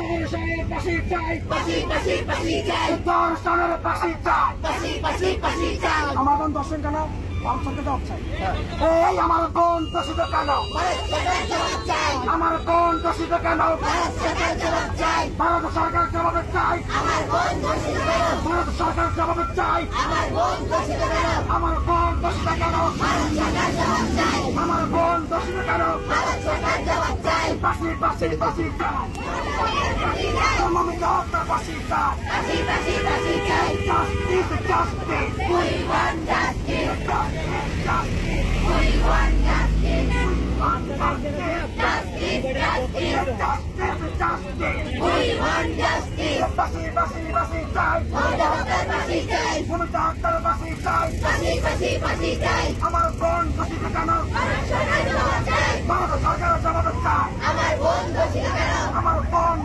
ধর্ষণের ফাঁসি চাই, ধর্ষণের ফাঁসি চাই। আমার বোন দর্শন কেন অংশকে জবাব চাই। এই আমার বোন দোষিত কেন, আমার বোন দোষিত কেন, ভারত সরকার জবাব চাই, ভারত সরকার জবাব চাই। আমার বোন দোষিত কেন, আমার বোন দোষিত কেন, ফাঁসি ফাঁসি ফাঁসি চাই, মমিতা হত্যা ফাঁসি চাই, জাস্টিস জাস্টিস, আমার বোন দোষিত কেন, ভারত সরকার জবাব চাই, আমার বোন